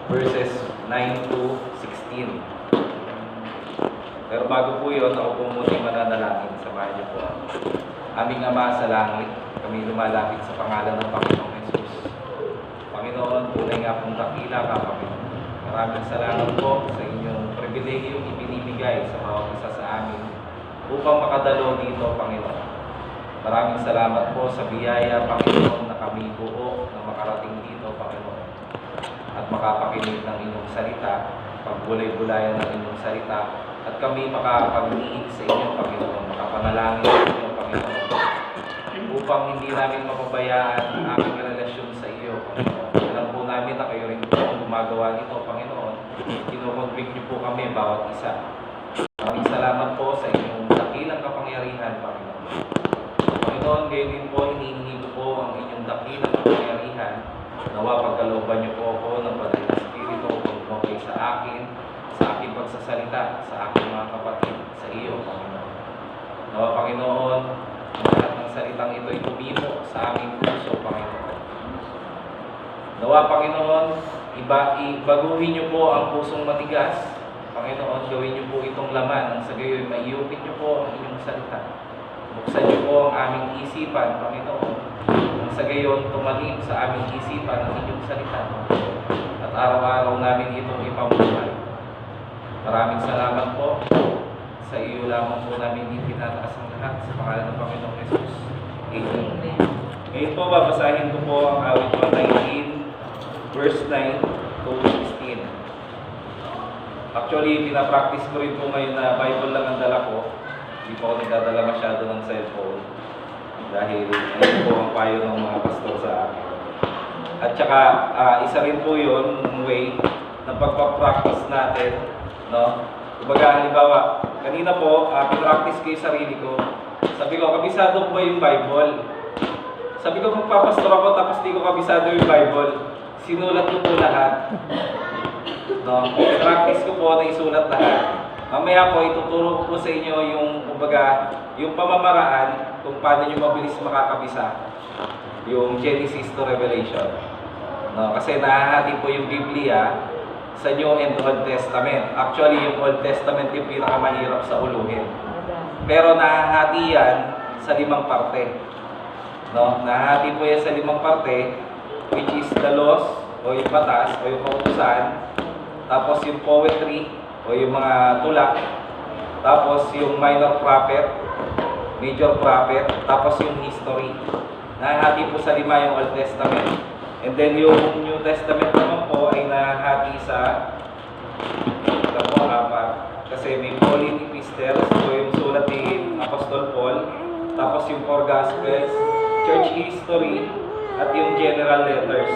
verses 9 to 16. Pero bago po yun, ako po muna mananalangin. Samahan niyo po. Aming Ama sa langit, kami lumalapit sa pangalan ng Panginoong Jesus. Panginoon, tunay nga pong dakila ka, Panginoon. Maraming salamat po sa inyong pribilehiyong ibinibigay sa bawat isa sa amin upang makadalo dito, Panginoon. Maraming salamat po sa biyaya, Panginoon, na kami buo na makarating dito, Panginoon. At makapakinig ng inyong salita, pagbulay-bulayan ng inyong salita, at kami makapagniig sa inyo, Panginoon, makapanalangin sa inyo, Panginoon, upang hindi namin mapabayaan ang aming relasyon sa iyo, Panginoon. Alam po namin na kayo rin po ang gumagawa nito, Panginoon. Kinukonvict niyo po kami bawat isa. Maraming salamat po sa inyong dakilang kapangyarihan, Panginoon. Panginoon, gayon din po, hinihingi ko po ang inyong dakilang kapangyarihan. Nawa pagkalooban niyo po ako ng Banal na Espiritu, pagmamay sa akin, sa aking pagsasalita, sa aking mga kapatid, sa iyo, Panginoon. Nawa, Panginoon, ang lahat ng salitang ito ay tumimo sa aming puso, Panginoon. Nawa, Panginoon, baguhin niyo po ang pusong matigas. Panginoon, gawin niyo po itong laman, ang sa gayoy maiupit niyo po ang inyong salita. Buksan niyo po ang aming isipan, Panginoon, ang sa gayon tumalim sa aming isipan ang inyong salita, at araw-araw namin itong ipamuhay. Maraming salamat po. Sa iyo lamang po namin itinataas ang lahat sa pangalan ng Panginoong Jesus. Amen. Ngayon po, babasahin ko po ang awit 119, verse 9 to 16. Actually, pinapractice ko rin po ngayon na Bible lang ang dala ko. Hindi po ako nagdadala masyado ng cellphone. Dahil ayun po ang payo ng mga pastor sa akin. At saka, isa rin po yun, way na pagpapractice natin. No? Kumbaga, halimbawa, kanina po, pinractice ko yung sarili ko. Sabi ko, kabisado po ba yung Bible? Sabi ko, magpapastor ako, tapos di ko kabisado yung Bible. Sinulat ko po lahat. No? Practice ko po na isulat lahat. Mamaya po, ituturo ko sa inyo yung, kumbaga, yung pamamaraan kung paano nyo mabilis makakabisa yung Genesis to Revelation. No? Kasi nahahati po yung Biblia sa New and Old Testament. Actually, yung Old Testament yung pinakamahirap sa uluhin. Pero nahahati yan sa 5 parte. No? Nahahati po yan sa 5 parte, which is the laws, o yung batas, o yung kautusan. Tapos yung poetry, o yung mga tula. Tapos yung minor prophet, major prophet. Tapos yung history. Nahahati po sa 5 yung Old Testament. And then yung New Testament naman po ay nahahati sa 4. Kasi may Pauline Epistles, so yung sulat ni Apostol Paul. Tapos yung 4 Gospels, Church History, at yung General Letters.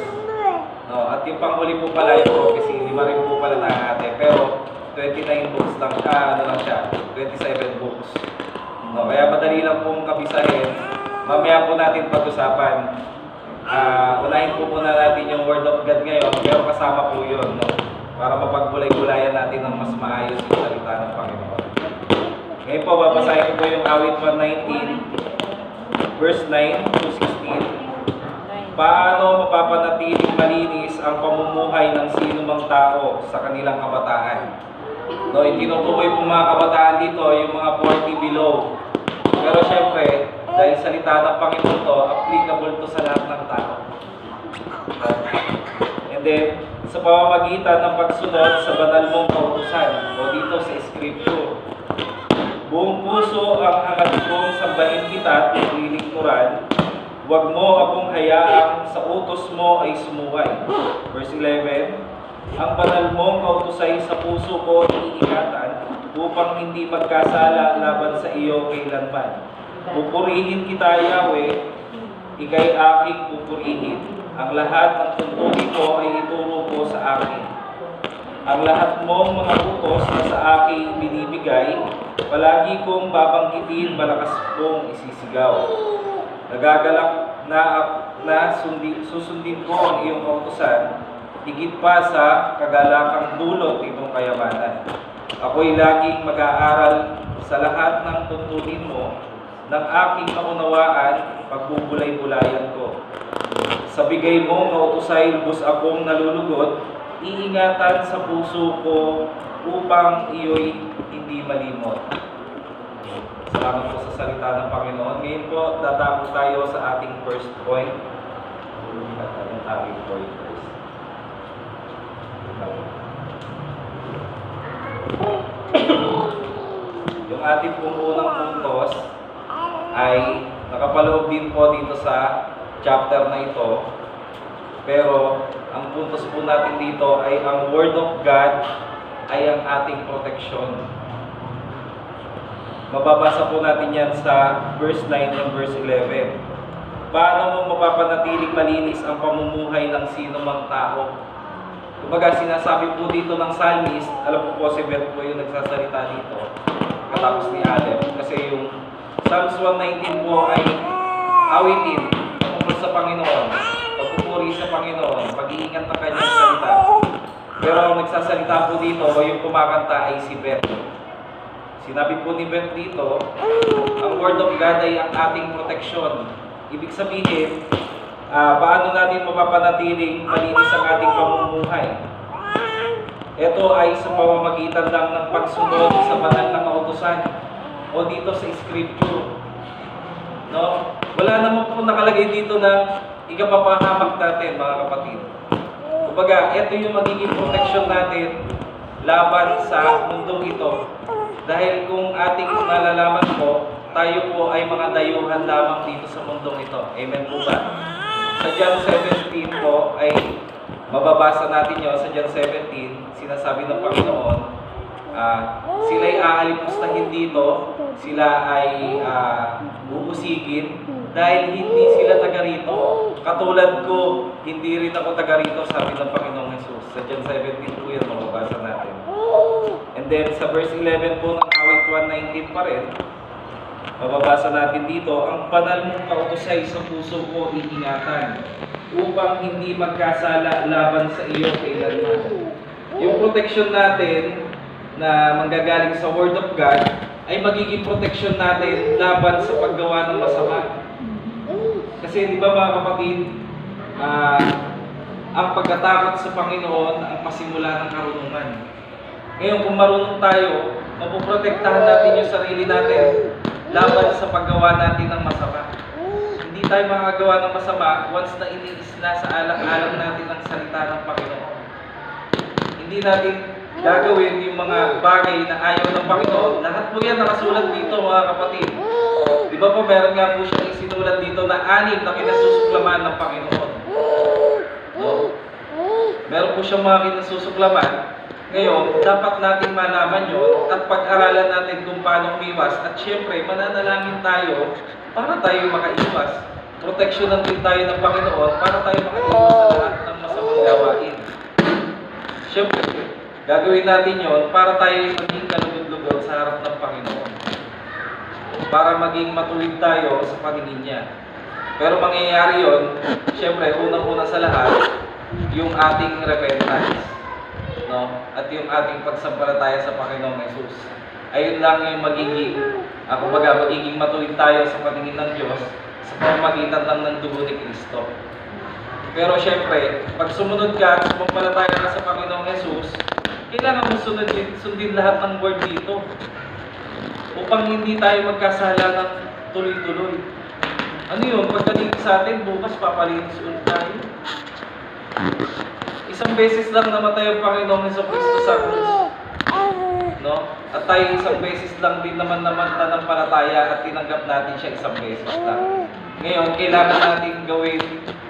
No, at yung panghuli po pala yung prophecy, 5 rin po pala nahahati. Pero 29 books lang siya, 27 books. No, kaya madali lang pong kabisahin. Mamaya po natin pag-usapan. Unahin po muna natin yung Word of God ngayon, pero kasama po yun, no? Para mapagbulay-bulayan natin ng mas maayos yung salita ng Panginoon. Ngayon po, babasahin ko po yung awit 119, verse 9 to 16. Paano mapapanatiling malinis ang pamumuhay ng sinumang tao sa kanilang kabataan? No, itinutukoy po mga kabataan dito, yung mga 40 below. Pero syempre, dahil salita ng Panginoon to, applicable to sa lahat ng tao. And then, sa pamamagitan ng pagsunod sa banal mong kautusan, o dito sa Scripture, buong puso ang hangad kong sambahin kita at lilingkuran, huwag mo akong hayaang sa utos mo ay sumuway. Verse 11, ang banal mong kautusay sa puso ko iingatan upang hindi magkasala laban sa iyo kailanman. Pupurihin kita, Yahweh, ikay aking pupurihin. Ang lahat ng tuntunin ko ay ituro ko sa akin. Ang lahat mong mga utos na sa aking binibigay, palagi kong babanggitin, malakas kong isisigaw. Nagagalak na susundin ko ang iyong kautusan, higit pa sa kagalakang dulot nitong kayamanan. Ako'y laging mag-aaral sa lahat ng tuntunin mo, ng aking kaunawaan, pagbubulay-bulayan ko. Sa bigay mo, kautusay, lubos akong nalulugod, iingatan sa puso ko upang iyo'y hindi malimot. Salamat po sa salita ng Panginoon. Ngayon po, dadako tayo sa ating first point. Yung ating point first. Yung ating pong unang puntos ay nakapaloob din po dito sa chapter na ito. Pero ang puntos po natin dito ay ang Word of God ay ang ating proteksyon. Mababasa po natin yan sa verse 9 and verse 11. Paano mo mapapanatiling malinis ang pamumuhay ng sino mang tao? Kumbaga, sinasabi po dito ng psalmist, alam po po si Beth po yung nagsasalita dito, katapos ni Alep. Kasi yung Psalms 119 po ay awitin tungkol sa Panginoon, pagpupuri sa Panginoon, pag-iingat ng kanyang salita. Pero ang nagsasalita po dito, o yung kumakanta ay si Beth. Sinabi po ni Beth dito, ang Word of God ay ang ating proteksyon. Ibig sabihin, paano natin mapapanatiling malinis ang ating pamumuhay? Ito ay sa pamamagitan lang ng pagsunod sa banal na kautusan o dito sa Scripture. No? Wala naman po nakalagay dito na ikapapahamak natin, mga kapatid. Kumbaga, ito yung magiging proteksyon natin laban sa mundong ito. Dahil kung ating nalalaman po, tayo po ay mga dayuhan lamang dito sa mundong ito. Amen po ba? Sa John 17 po ay mababasa natin yun. Sa John 17, sinasabi ng Panginoon, sila'y aalipustahin dito, sila ay bubusigin dahil hindi sila taga rito. Katulad ko, hindi rin ako taga rito, sabi ng Panginoong Jesus. Sa John 17 po yan, mababasa natin. And then sa verse 11 po ng awit 119 pa rin, mababasa natin dito, ang banal mong kautusay sa puso ko iingatan upang hindi magkasala laban sa iyo kailanman. Yung protection natin na manggagaling sa Word of God ay magiging protection natin laban sa paggawa ng masama. Kasi di ba mga kapatid, ang pagkatakot sa Panginoon ang pasimula ng karunungan. Ngayon kung marunong tayo, mapoprotektahan natin yung sarili natin laban sa paggawa natin ng masama. Hindi tayo makagawa ng masama once na iniisla sa alang-alang natin ang salita ng Panginoon. Hindi natin gagawin yung mga bagay na ayaw ng Panginoon. Lahat po yan nakasulat dito, mga kapatid. Di ba po meron nga po siyang isinulat dito na 6 na kinasusuklaman ng Panginoon. No? Meron po siyang mga kinasusuklaman. Ngayon, dapat natin malaman yun at pag-aralan natin kung paano umiwas. At syempre, mananalangin tayo para tayo makaiwas. Proteksyonan din tayo ng Panginoon para tayo makaiwas sa lahat ng masamang gawain. Syempre, gagawin natin yon para tayo maging kalugod-lugod sa harap ng Panginoon. Para maging matuwid tayo sa paningin niya. Pero mangyayari yon, syempre, unang-una sa lahat, yung ating repentance. No? At yung ating pagsampalataya sa Panginoong Jesus. Ayun lang yung magiging matuwid tayo sa paningin ng Diyos sa pamamagitan lang ng dugo ni Kristo. Pero syempre, pag sumunod ka at sumampalataya ka sa Panginoong Jesus, kailangan mo sundin lahat ng word dito upang hindi tayo magkasala ng tuloy-tuloy. Ano yun? Pagdating sa atin, bukas papalinis ulit tayo. Isang beses lang namatay ang Panginoong Jesucristo sa krus. No? At tayo isang beses lang din naman nananampalataya at tinanggap natin siya isang beses lang. Ngayon, kailangan natin gawin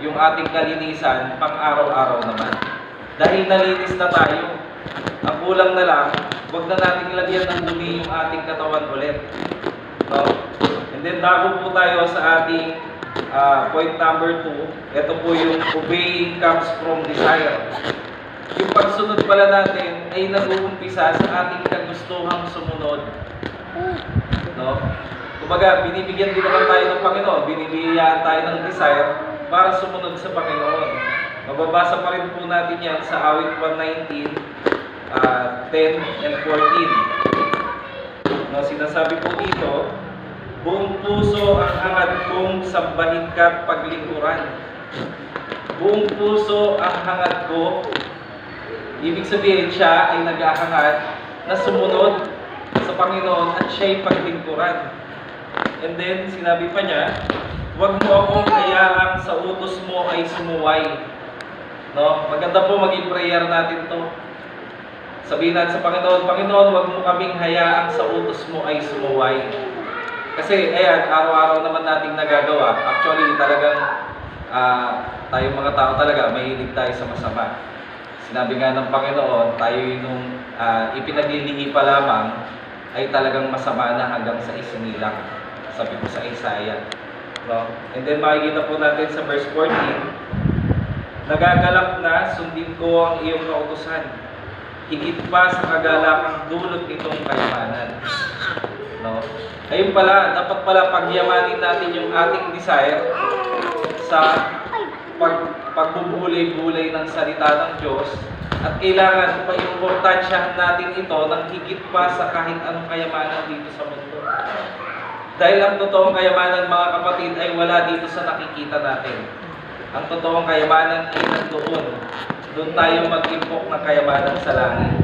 yung ating kalinisan pang araw-araw naman. Dahil nalinis na tayo, ang kulang na lang, huwag na natin lagyan ng dumi yung ating katawan ulit. No? And then, bago po tayo sa ating point number 2, ito po yung obeying comes from desire. Yung pagsunod pala natin ay nag-uumpisa sa ating kagustuhang sumunod. No? Kumbaga, binibigyan din naman tayo ng Panginoon, binibigyan tayo ng desire para sumunod sa Panginoon. Mababasa pa rin po natin yan sa awit 119, 10 and 14. No, sinasabi po dito, buong puso ang hangad kong sambahin ka at paglingkuran. Buong puso ang hangad ko Ibig sabihin, siya ay nag-ahangad na sumunod sa Panginoon at siya'y paglingkuran. And then, sinabi pa niya, huwag mo akong hayaang sa utos mo ay sumuway. No? Maganda po maging prayer natin to. Sabihin natin sa Panginoon, Panginoon, huwag mo kaming hayaang sa utos mo ay sumuway. Kasi, ayan, araw-araw naman nating nagagawa. Actually, talagang tayong mga tao talaga, mahilig tayo sa masama. Sinabi nga ng Panginoon, tayo nung ipinaglilihi pa lamang, ay talagang masama na hanggang sa isinilang. Sabi ko sa Isaiah. No? And then makikita po natin sa verse 14, nagagalak na, sundin ko ang iyong kautusan. Higit pa sa kagalakang dulot nitong kayamanan. No? Ayun pala, dapat pala pagyamanin natin yung ating desire sa pagbubulay-bulay ng salita ng Diyos, at kailangan pa-importansyahan natin ito ng higit pa sa kahit anong kayamanan dito sa mundo. Dahil ang totoong kayamanan, mga kapatid, ay wala dito sa nakikita natin. Ang totoong kayamanan ay nandoon. Doon tayo mag-impok ng kayamanan sa langit,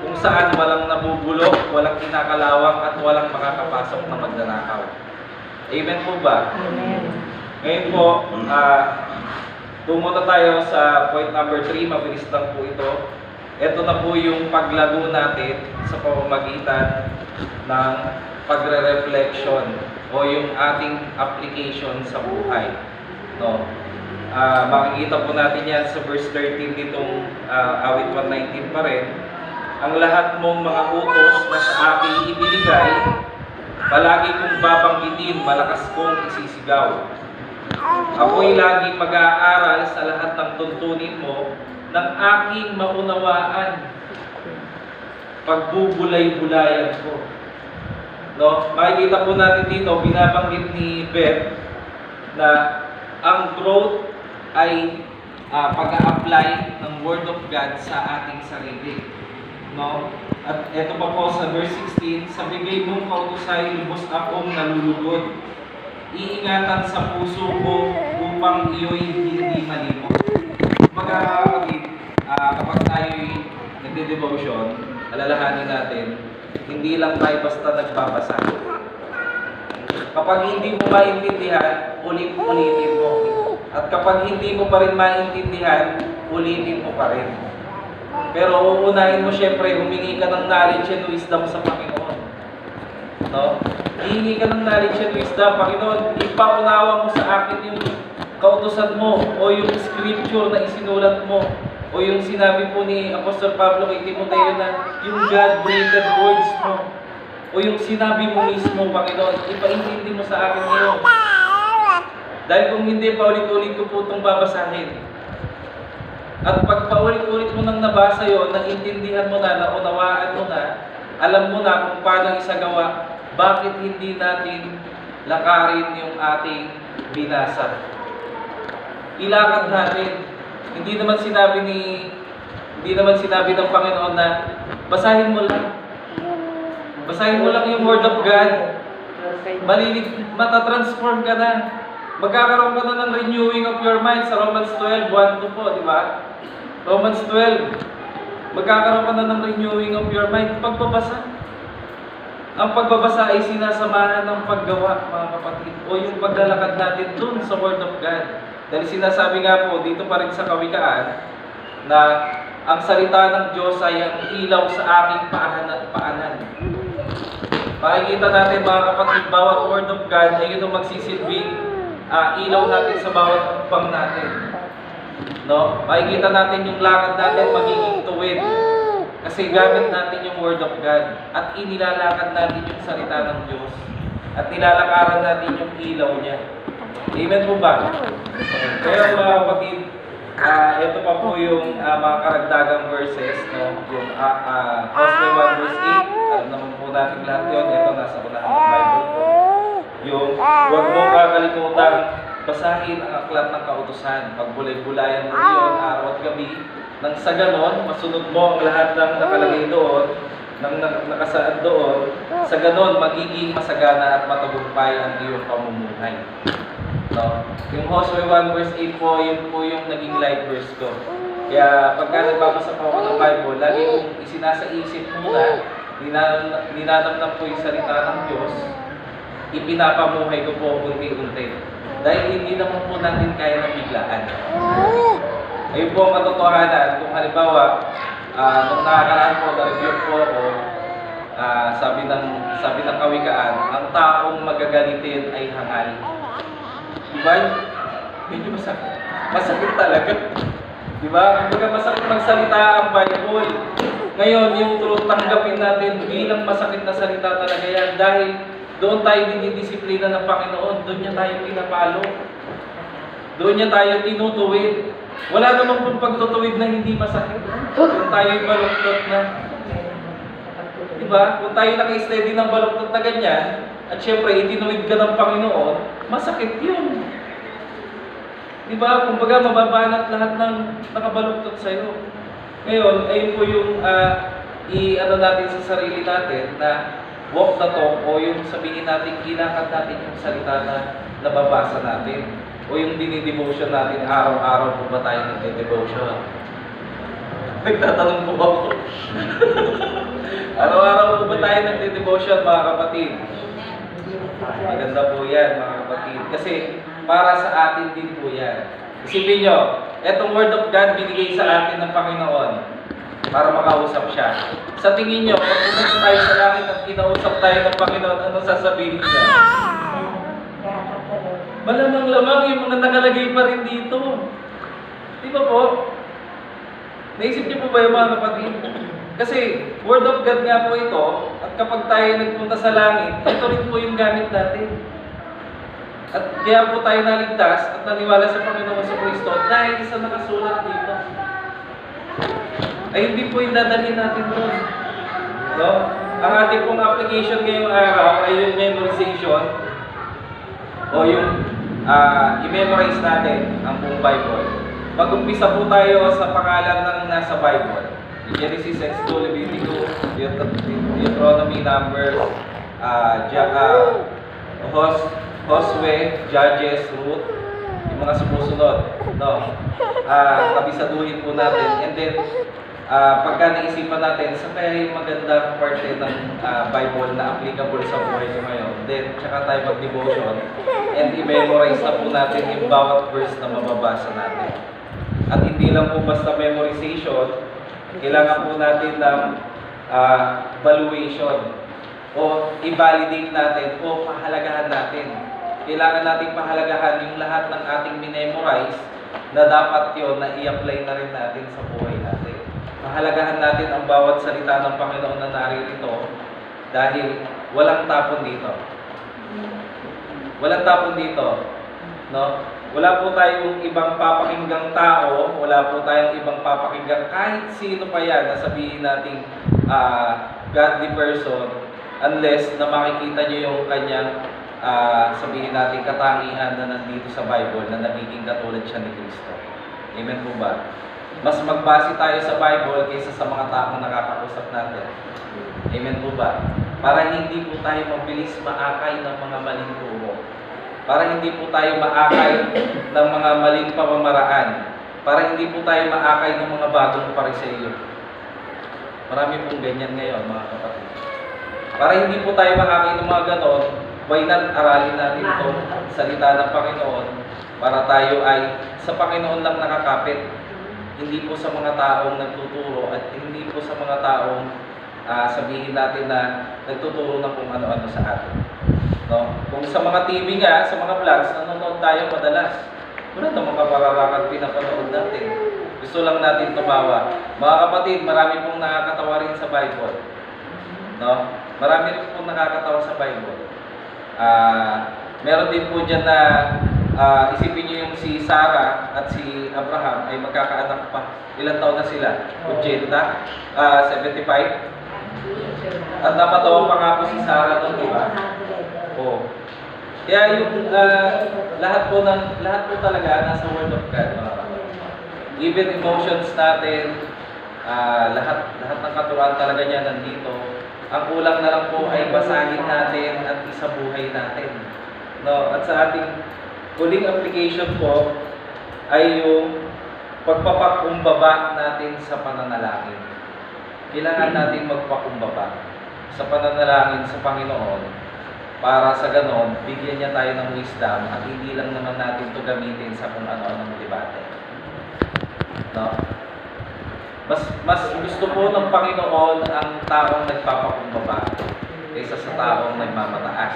kung saan walang nabubulok, walang kinakalawang, at walang makakapasok na magnanakaw. Amen po ba? Amen. Ngayon po, tungo na tayo sa point number 3, mabilis lang po ito. Ito na po yung paglago natin sa pamamagitan ng pagre-reflection o yung ating application sa buhay. No? Makikita po natin yan sa verse 13 ditong awit 119 pa rin. Ang lahat mong mga utos na sa aking ibinigay, palagi kong babanggitin, malakas kong isisigaw. Ako'y laging mag-aaral sa lahat ng tuntunin mo ng aking maunawaan. Pagbubulay-bulayan ko. No? Makikita po natin dito, binabanggit ni Beth na ang growth ay pag-a-apply ng Word of God sa ating sarili. No? At ito pa po sa verse 16, sa bigay mong kautusay, lubos akong nalulugod. Iingatan sa puso ko upang iyo'y hindi malimot. Kapatid, kapag tayo'y nagde-devotion, alalahanin natin, hindi lang tayo basta nagbabasa. Kapag hindi mo maintindihan, ulit-ulitin mo. At kapag hindi mo pa rin maintindihan, ulitin mo pa rin. Pero uunahin mo syempre, humingi ka ng knowledge and wisdom sa Panginoon. No? Hihingi ka ng knowledge and wisdom, Panginoon, ipaunawa mo sa akin yung kautusan mo, o yung scripture na isinulat mo, o yung sinabi po ni Apostol Pablo kay Timoteo na yung God-breathed words mo, o yung sinabi mo mismo, Panginoon, ipaintindi mo sa akin ngayon. Dahil kung hindi, paulit-ulit ko po itong babasahin. At pag paulit-ulit mo nang nabasa yun, naintindihan mo na, naunawaan mo na, alam mo na kung paano isagawa, bakit hindi natin lakarin yung ating binasa. Ilakad natin. Hindi naman sinabi ng Panginoon na basahin mo lang. Basahin mo lang yung Word of God. Matatransform ka na. Magkakaroon ka na ng renewing of your mind sa Romans 12, 1-2 po, di ba? Romans 12. Magkakaroon ka na ng renewing of your mind. Pagbabasa. Ang pagbabasa ay sinasamahan ng paggawa, mga kapatid. O yung paglalakad natin dun sa Word of God. Dahil sinasabi nga po, dito pa rin sa Kawikaan, na ang salita ng Diyos ay ang ilaw sa aking paanan. Makikita natin, mga kapatid, bawat Word of God ay yun ang magsisilbing ilaw natin sa bawat hakbang natin. No? Makikita natin yung lakad natin magiging tuwid. Kasi gamit natin yung Word of God. At inilalakad natin yung salita ng Diyos. At nilalakaran natin yung ilaw niya. Amen po ba? Kaya mga kapatid, ito pa po yung mga karagdagang verses. No? Yung Hosea 1 verse 8. Alam naman po natin lahat yun. Ito nasa unahan ng Bible po. Yung huwag mo kakalimutan basahin ang aklat ng kautusan. Pagbulay-bulayan mo yun araw at gabi. Nang sa ganon, masunod mo ang lahat ng nakalagay doon, ng nakasaad doon. Sa ganon, magiging masagana at matagumpay ang iyong pamumuhay. No? Yung Hosea 1 verse 8 po, yun po yung naging life verse ko. Kaya pagka nagbabasa po ako ng Bible, lagi kong isinasa-isip muna, ninanamnam ko yung salita ng Diyos, ipinapamuhay ko po unti-unti. Dahil hindi naman po natin kaya na biglaan. Ayun po ang katotohanan. Kung halimbawa, nung nakakaraan po, na-review po ako, sabi ng kawikaan, ang taong magagalitin ay hangal. Diba? Medyo masakit. Masakit talaga. Diba? Kumbaga masakit magsalita ang Bible. Ngayon, yung truth, tanggapin natin bilang masakit na salita talaga yan. Dahil doon tayo dinidisiplina ng Panginoon. Doon niya tayo pinapalo. Doon niya tayo tinutuwid. Wala namang kung pagtutuwid na hindi masakit. Kung tayo'y baluktot na. Diba? Kung tayo naka-steady ng baluktot na ganyan, at syempre itinuwid ka ng Panginoon, masakit yun. Diba? Kumbaga mababanat lahat ng nakabaluktot sa'yo. Ngayon, ayun po yung i-ano natin sa sarili natin na walk the talk o yung sabihin natin, kilakad natin yung salita na nababasa natin. O yung dinidevotion natin, araw-araw po ba tayo nagde-devotion? Nagtatanong po ako. Araw-araw po ba tayo nagde-devotion, mga kapatid? Maganda po yan, mga kapatid. Kasi para sa atin din po yan. Isipin nyo, etong Word of God binigay sa atin ng Panginoon para makausap siya. Sa tingin nyo, pag pumunta tayo sa langit at kinausap tayo ng Panginoon, anong sasabihin niya? Malamang-lamang yung mga nakalagay pa rin dito. Di ba po? Naisip niyo po ba yung mga kapatid? Kasi Word of God nga po ito, at kapag tayo nagpunta sa langit, ito rin po yung gamit natin. At kaya po tayo naligtas at naniwala sa Panginoon sa Kristo dahil sa nakasulat dito. Ay hindi po yung dadalhin natin doon. No? Ang ating pong application ngayong araw ay yung memorization o yung i-memorize natin ang buong Bible. Mag-umpisa po tayo sa pangalan ng nasa Bible. Genesis, Exodus, Leviticus, Deuteronomy, Numbers, Josue, Judges, Ruth, yung mga sumusunod. No? Kabisaduhin po natin. And then, pagka naisipan natin, sa kaya yung magandang parte ng Bible na applicable sa buhay nyo ngayon, then, tsaka tayo mag-devotion, and i-memorize na po natin yung bawat verse na mababasa natin. At hindi lang po basta memorization, kailangan po natin ng valuation o i-validate natin o pahalagahan natin. Kailangan natin pahalagahan yung lahat ng ating minemorize na dapat yun na i-apply na rin natin sa buhay natin. Pahalagahan natin ang bawat salita ng Panginoon na naririto dahil walang tapon dito. Walang tapon dito. No? Wala po tayong ibang papakinggang tao, wala po tayong ibang papakinggang kahit sino pa yan na sabihin nating godly person unless na makikita nyo yung kanyang sabihin natin katangian na nandito sa Bible na nagiging katulad siya ni Kristo. Amen po ba? Mas magbase tayo sa Bible kaysa sa mga taong nakakausap natin. Amen po ba? Para hindi po tayo mabilis maakay ng mga maling turo. Para hindi po tayo maakay ng mga maling pamamaraan. Para hindi po tayo maakay ng mga bagong pariseyo. Marami pong ganyan ngayon, mga kapatid. Para hindi po tayo maakay ng mga ganon, why not aralin natin itong salita ng Panginoon para tayo ay sa Panginoon lang nakakapit. Hindi po sa mga taong nagtuturo at hindi po sa mga taong sabihin natin na nagtuturo na kung ano-ano sa atin. No? Kung sa mga TV nga, sa mga vlogs, nanonood tayo madalas. Wala namang kapararakan pinapanood natin. Gusto lang natin tumawa. Mga kapatid, marami pong nakakatawa rin sa Bible. No? Marami rin pong nakakatawa sa Bible. Meron din po dyan na isipin nyo yung si Sarah at si Abraham ay magkakaanak pa. Ilang taon na sila? 80? 75? At napatawa pa nga po si Sarah doon, di ba? Oh. Kaya yung lahat po talaga nasa Word of God. Even emotions natin, lahat ng katuruan talaga niya nandito. Ang kulang na lang po ay basahin natin at isabuhay natin. No, at sa ating huling application po ay yung pagpapakumbaba natin sa pananalangin. Kailangan natin magpakumbaba sa pananalangin sa Panginoon para sa ganon, bigyan niya tayo ng wisdom at hindi lang naman natin ito gamitin sa kung ano-anong debate. No? Mas gusto po ng Panginoon ang taong nagpapakumbaba kaysa sa taong nagmamataas.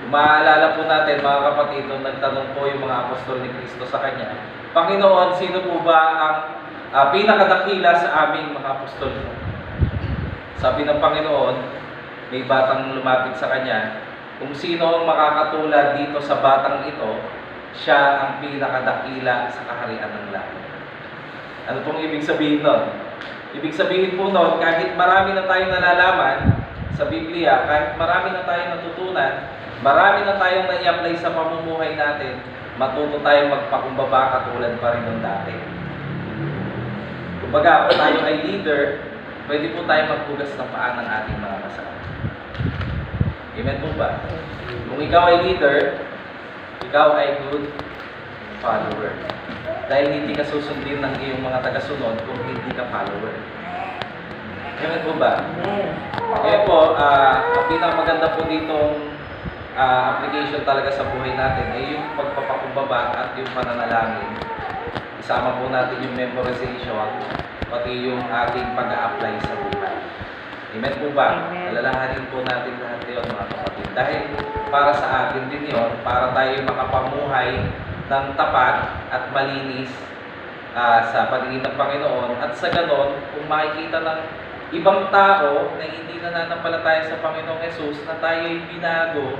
Kung maaalala po natin, mga kapatid, nung nagtanong po yung mga apostol ni Kristo sa Kanya, Panginoon, sino po ba ang pinakadakila sa aming mga apostol? Sabi ng Panginoon, may batang lumapit sa Kanya, kung sino ang makakatulad dito sa batang ito, siya ang pinakadakila sa kaharian ng langit. Ano pong ibig sabihin nun? Ibig sabihin po nun, kahit marami na tayong nalalaman sa Biblia, kahit marami na tayong natutunan, marami na tayong nai-apply sa pamumuhay natin, matuto tayong magpakumbaba katulad pa rin ng dati. Kumbaga, kung tayo ay leader, pwede po tayo magpugas ng paa ng ating mga kasama. Amen po ba? Kung ikaw ay leader, ikaw ay good follower. Dahil hindi ka susundin ng iyong mga tagasunod kung hindi ka follower. Amen po ba? Kaya po, ang pinakamaganda po ditong application talaga sa buhay natin ay yung pagpapakumbaba at yung pananalangin. Isama po natin yung memorization, pati yung ating pag-a-apply sa buhay. Amen po ba? Alalahanin po natin lahat yun, mga kapatid. Dahil para sa atin din yun, para tayo makapamuhay ng tapat at malinis sa paningin ng Panginoon. At sa ganon, kung makikita ng ibang tao na hindi nananampalataya sa Panginoong Yesus na tayo'y binago,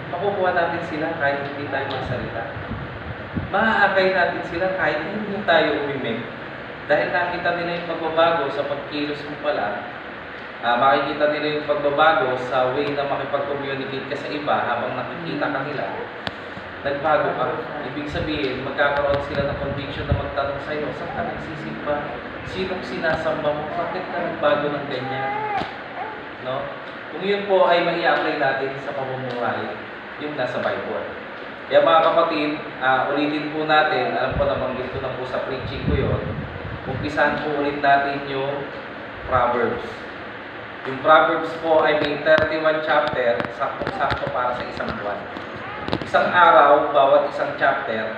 makukuha natin sila kahit hindi tayo magsalita. Maaakay natin sila kahit hindi tayo umimik. Dahil nakita nila yung pagbabago sa pagkilos mo pala, makikita nila yung pagbabago sa way na makipag-communicate ka sa iba habang nakikita ka nila, nagbago ka. Ibig sabihin, magkakaroon sila ng conviction na magtanong sa iyo, saan ka nagsisimba? Sinong sinasamba mo? Bakit ka nagbago ng ganyan? No? Kung yun po ay mai-apply natin sa pamumuhay, yung nasa Bible. Kaya mga kapatid, ulitin po natin, alam ko namang dito na po sa preaching ko yun, umpisahan po ulit natin yung Proverbs. Yung Proverbs po ay may 31 chapter, saktong-sakto para sa isang buwan. Isang araw, bawat isang chapter,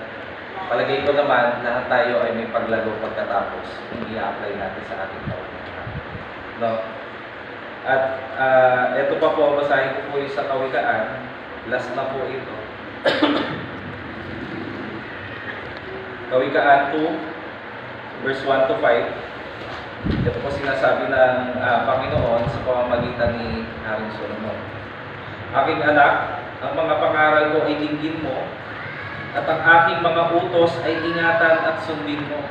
palagay ko naman, lahat tayo ay may paglago pagkatapos kung i-apply natin sa ating pamumuhay. No? At ito pa po, basahin ko po yung sa Kawikaan. Last na po ito. Kawikaan 2, verse 1 to 5. Ito po sinasabi ng Panginoon sa pamamagitan ni Haring Solomon. Aking anak, ang mga pangaral ko ay dinggin mo, at ang aking mga utos ay ingatan at sundin mo.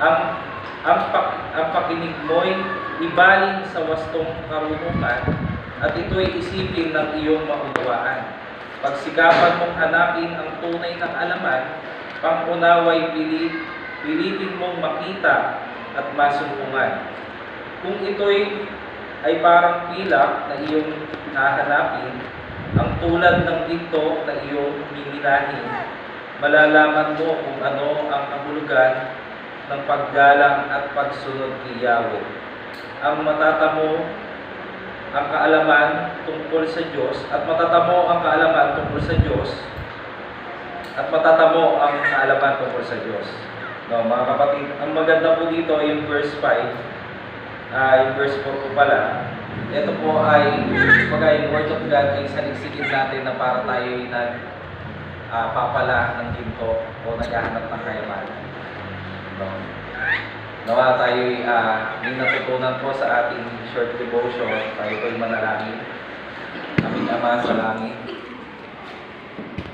Ang pakinig mo'y ibaling sa wastong karunungan, at ito'y isipin ng iyong maunawaan. Pagsikapan mong hanapin ang tunay ng alaman, pang-unaway pilitin mong makita at masumpungan. Kung ito'y ay parang pilak na iyong hahanapin, ang tulad ng ginto na iyong hihilahin, malalaman mo kung ano ang kahulugan ng paggalang at pagsunod kay Yahweh. Ang matatamo ang kaalaman tungkol sa Diyos, at matatamo ang kaalaman tungkol sa Diyos, at matatamo ang kaalaman tungkol sa Diyos. No, mga kapatid, ang maganda po dito ay yung verse 5, yung verse 4 po pala. Ito po ay, yung Word of God ay saliksikin natin na para tayo ay nagpapala ng ginto o naghahanap ng kayamanan. No. Nawa tayo may natutunan po sa ating short devotion. Tayo po'y manalangin. Aming Ama sa langit,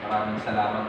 maraming salamat